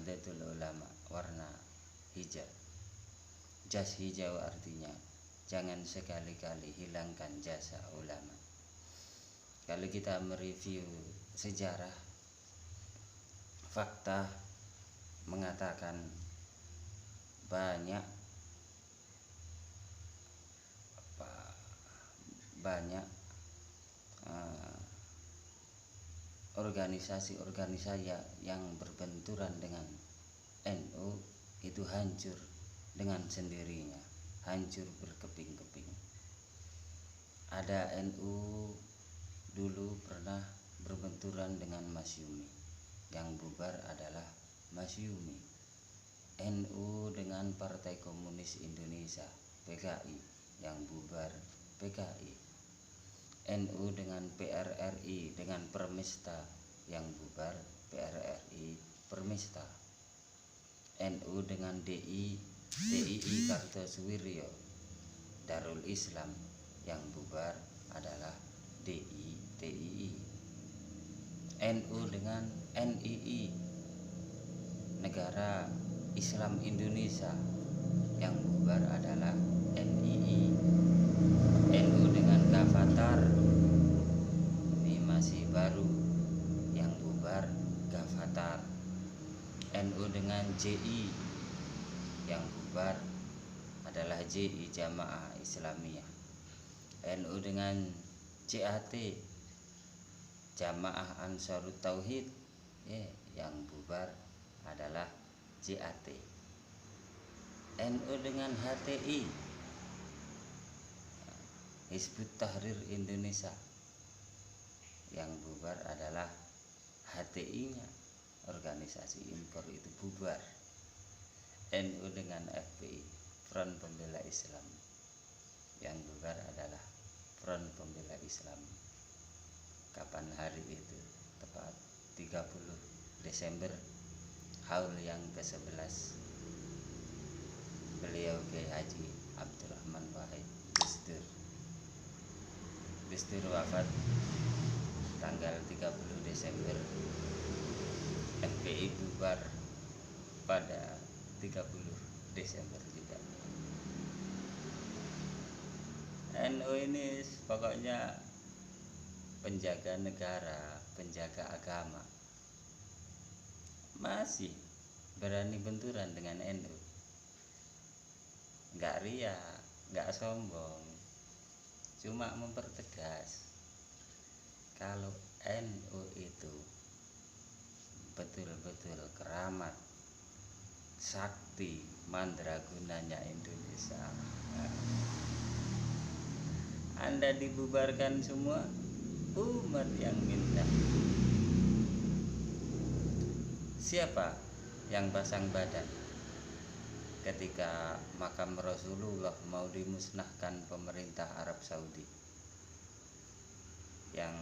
Nahdlatul Ulama warna hijau. Jas hijau artinya jangan sekali-kali hilangkan jasa ulama. Kalau kita mereview sejarah, fakta mengatakan banyak organisasi-organisasi yang berbenturan dengan NU itu hancur dengan sendirinya, hancur berkeping-keping. Ada NU dulu pernah berbenturan dengan Masyumi, yang bubar adalah Masyumi. NU dengan Partai Komunis Indonesia PKI, yang bubar PKI. NU dengan PRRI dengan Permesta, yang bubar PRRI Permesta. NU dengan DII Kartosuwiryo Darul Islam, yang bubar adalah DII. NU dengan NII Negara Islam Indonesia, yang bubar adalah NII. NU dengan Gavatar, ini masih baru, yang bubar Gavatar. NU dengan JI, yang bubar adalah JI Jamaah Islamiyah. NU dengan JAT Jamaah Ansarut Tauhid, yang bubar adalah JAT. NU dengan HTI Hizbut Tahrir Indonesia, yang bubar adalah HTI-nya, organisasi impor itu bubar. NU dengan FPI Front Pembela Islam, yang bubar adalah Front Pembela Islam. Kapan hari itu? Tepat 30 Desember haul yang ke-11 beliau Kiai Haji Abdurrahman Wahid Gus Dur wafat tanggal 30 Desember. FPI bubar pada 30 Desember juga. NU ini pokoknya penjaga negara, penjaga agama, masih berani benturan dengan NU. Gak ria, gak sombong, cuma mempertegas kalau NU itu betul-betul keramat sakti mandragunanya Indonesia. Anda dibubarkan semua, umat yang minta. Siapa yang pasang badan ketika makam Rasulullah mau dimusnahkan pemerintah Arab Saudi, yang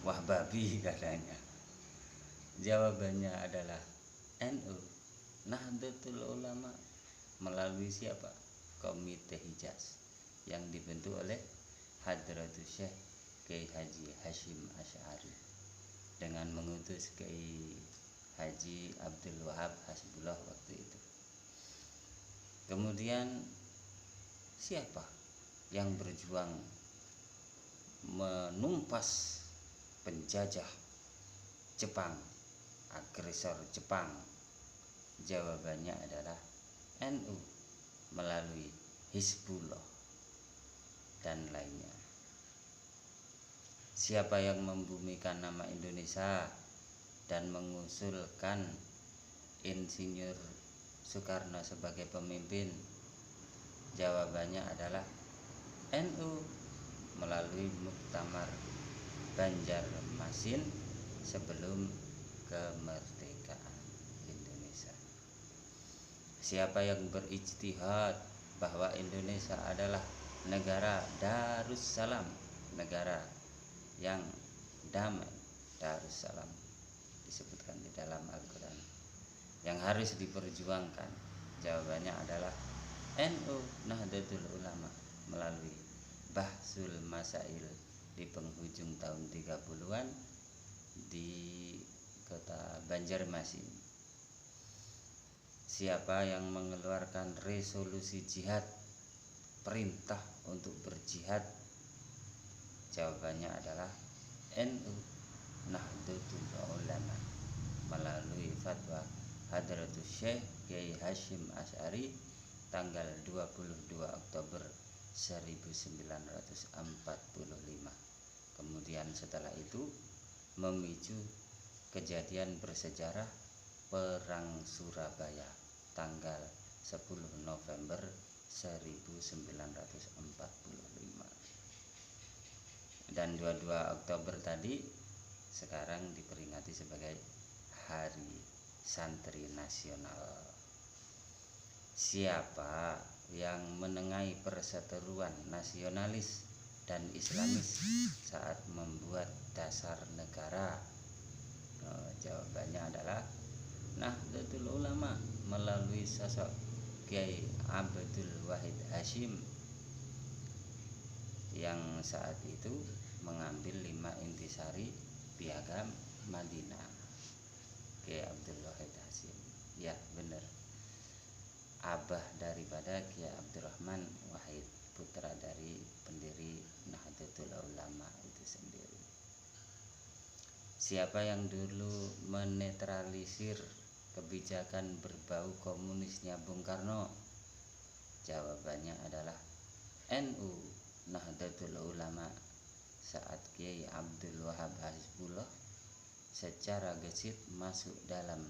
Wahbabi katanya? Jawabannya adalah NU, Nahdlatul Ulama, melalui siapa? Komite Hijaz yang dibentuk oleh Hadratus Syekh Kiai Haji Hashim Asy'ari dengan mengutus Kiai Haji Abdul Wahab Hasbullah waktu itu. Kemudian siapa yang berjuang menumpas penjajah Jepang, agresor Jepang? Jawabannya adalah NU melalui Hizbullah dan lainnya. Siapa yang membumikan nama Indonesia dan mengusulkan Insinyur Soekarno sebagai pemimpin? Jawabannya adalah NU melalui Muktamar Banjarmasin sebelum kemerdekaan Indonesia. Siapa yang berijtihad bahwa Indonesia adalah negara Darussalam, negara yang damai, Darussalam disebutkan di dalam Al-Quran, yang harus diperjuangkan? Jawabannya adalah NU, Nahdlatul Ulama, melalui Bahsul Masail di penghujung tahun 30-an di kota Banjarmasin. Siapa yang mengeluarkan resolusi jihad, perintah untuk berjihad? Jawabannya adalah NU, Nahdlatul Ulama, melalui fatwa Hadratus Syekh Kiai Hasyim Asy'ari tanggal 22 Oktober 1945. Kemudian setelah itu memicu kejadian bersejarah Perang Surabaya tanggal 10 November 1945. Dan 22 Oktober tadi sekarang diperingati sebagai Hari Santri Nasional. Siapa yang menengahi perseteruan nasionalis dan Islamis saat membuat dasar negara? Jawabannya adalah Nahdlatul Ulama melalui sosok Kiai Abdul Wahid Hasyim yang saat itu mengambil 5 intisari piagam Madinah. Kiai Abdul Wahid Hasyim, ya benar, abah daripada Kiai Abdurrahman Wahid, putra dari pendiri Nahdlatul Ulama itu sendiri. Siapa yang dulu menetralisir kebijakan berbau komunisnya Bung Karno? Jawabannya adalah NU, Nahdlatul Ulama, saat Kiai Abdul Wahab Hizbullah secara gesit masuk dalam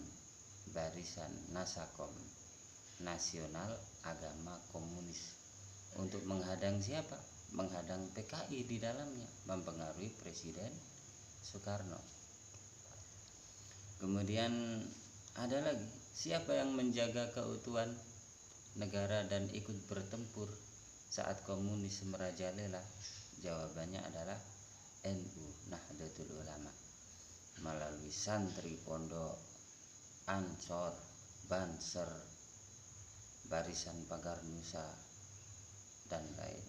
barisan Nasakom, Nasional Agama Komunis, untuk menghadang siapa? Menghadang PKI di dalamnya, mempengaruhi Presiden Soekarno. Kemudian ada lagi, siapa yang menjaga keutuhan negara dan ikut bertempur saat komunis merajalela? Jawabannya adalah NU, Nahdlatul Ulama, melalui santri pondok, Ansor, Banser, Barisan Pagar Nusa, dan lain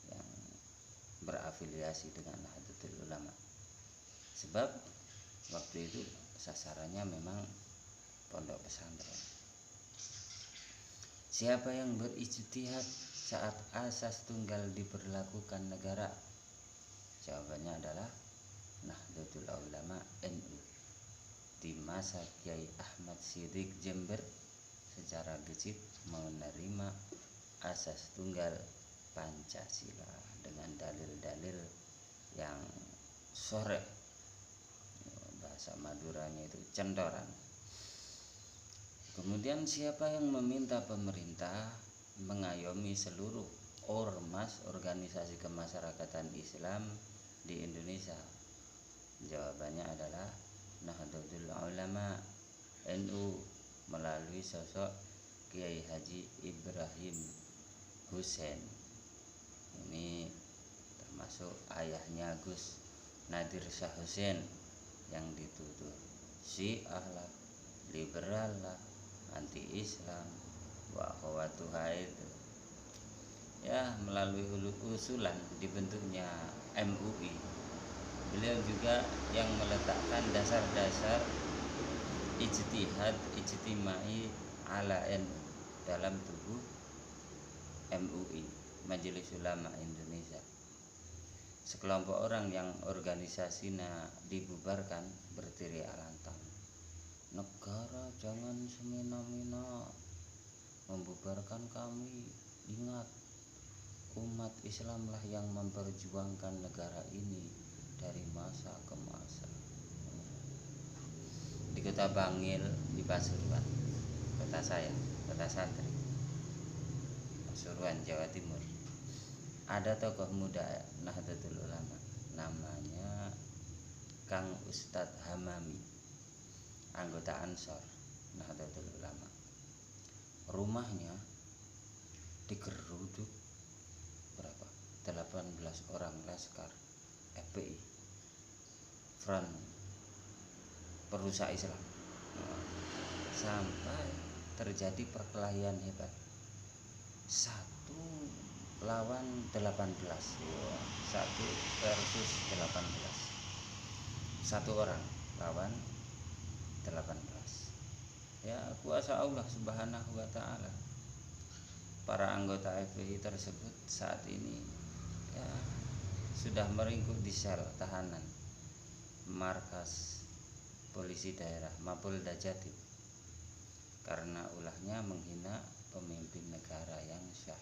yang berafiliasi dengan Nahdlatul Ulama. Sebab waktu itu sasarannya memang pondok pesantren. Siapa yang berijtihad saat asas tunggal diberlakukan negara? Jawabannya adalah Nahdlatul Ulama, NU. Di masa Kiai Ahmad Siddiq Jember secara gesit menerima asas tunggal Pancasila dengan dalil-dalil yang sore, bahasa Maduranya itu cendoran. Kemudian siapa yang meminta pemerintah mengayomi seluruh ormas organisasi kemasyarakatan Islam di Indonesia? Jawabannya adalah Nahdlatul Ulama, NU, melalui sosok Kiai Haji Ibrahim Husain. Ini termasuk ayahnya Gus Nadir Shah Hussein yang dituduh Syiah lah, liberal lah, anti Islam, wa akhwatuha itu. Ya, melalui usulan dibentuknya MUI, beliau juga yang meletakkan dasar-dasar ijtihad ijtimai ala NU dalam tubuh MUI, Majelis Ulama Indonesia. Sekelompok orang yang organisasinya dibubarkan berteriak lantang, negara jangan semena-mena membubarkan kami. Ingat, umat Islamlah yang memperjuangkan negara ini dari masa ke masa. Di kota Bangil, di Pasuruan, kota saya, kota santri, Pasuruan, Jawa Timur, ada tokoh muda Nahdlatul Ulama, namanya Kang Ustadz Hamami, anggota Ansor Nahdlatul Ulama. Rumahnya digeruduk berapa? 18 orang laskar FPI, Front Perusak Islam, sampai terjadi perkelahian hebat, 1 lawan 18, 1 versus 18, 1 orang lawan 18. Ya, kuasa Allah Subhanahu wa taala. Para anggota FPI tersebut saat ini ya sudah meringkuk di sel tahanan markas polisi daerah Mapolda Jatim karena ulahnya menghina pemimpin negara yang syah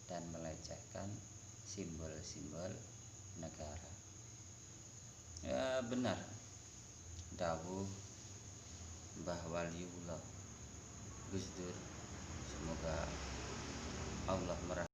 dan melecehkan simbol-simbol negara. Ya benar dawuh Mbah Waliullah Gus Dur, semoga Allah merahmati